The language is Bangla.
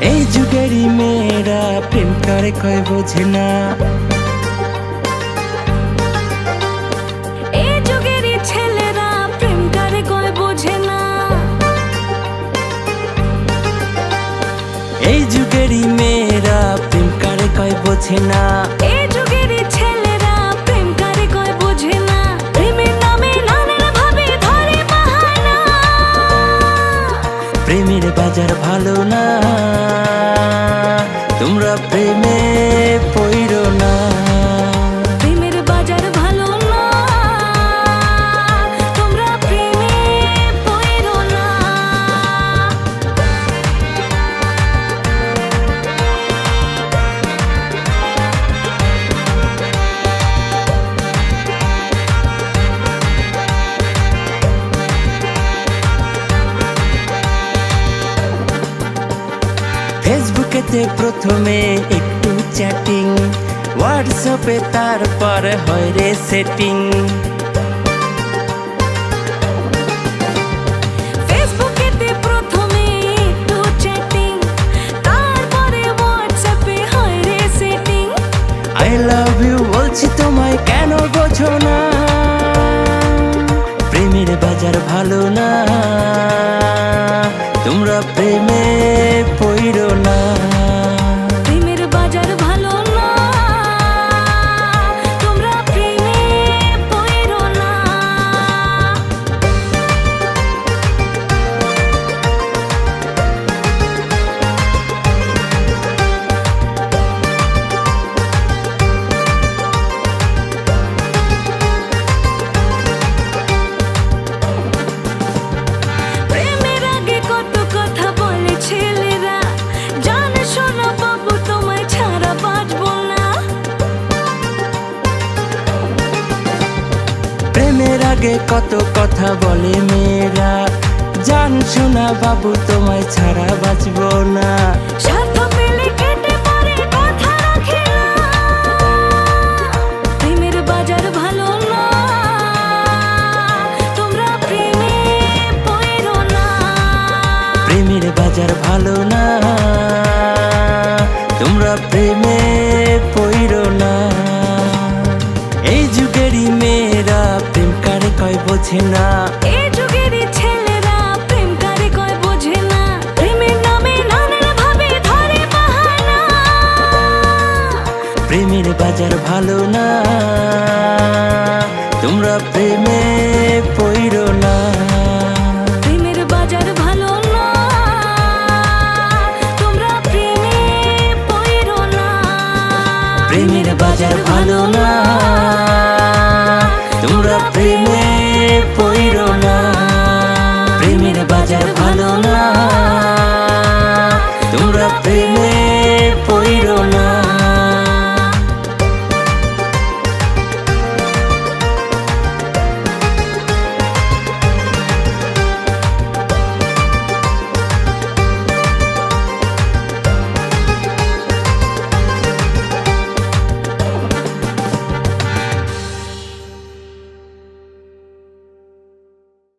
এই যুগেরই মেয়েরা প্রেম করে কয় বোঝে না। এই যুগেরই ছেলেরা প্রেম করে কয় বোঝে না। এই যুগেরই মেয়েরা প্রেম করে কয় বোঝে না। এই যুগেরই ছেলেরা প্রেম করে কয় বোঝে না। প্রেমের নামে নানান ভাবে ধরে বাহানা। প্রেমের বাজার ভালো না, তোমরা প্রেমে পইরো না। প্রেমের বাজার ভালো না, তোমরা প্রেমে পইরো না। ফেসবুকেতে প্রথমে একটু চ্যাটিং, হোয়াটসঅ্যাপে তারপর হয় রে সেটিং। ফেসবুকেতে প্রথমে একটু চ্যাটিং, তারপরে হোয়াটসঅ্যাপে হয় রে সেটিং। আই লাভ ইউ বলছি তোমায় কেন বোঝো না। প্রেমের বাজার ভালো না, তোমরা প্রেমে পইরো না। প্রেমের বাজার ভালো না, তোমরা প্রেমে পইরো না। প্রেমের আগে কত কথা বলে ছেলেরা, জান শোনো বাবু তোমায় ছাড়া বাঁচবো না। প্রেমের আগে কত কথা বলে মেয়েরা, জান শোনা বাবু তোমায় ছাড়া বাঁচবো না। স্বার্থ পেলে কেটে পড়ে কথা রাখে না। প্রেমের বাজার ভালো না, তোমরা প্রেমে পইরো না। প্রেমের বাজার ভালো না, তোমরা প্রেমে পইরো না। এই যুগেরই মেয়েরা প্রেম করে কয় বোঝে না। এই যুগেরই ছেলেরা প্রেম করে কয় বোঝে না। প্রেমের নামে নানান ভাবে ধরে বাহানা। প্রেমের বাজার ভালো না।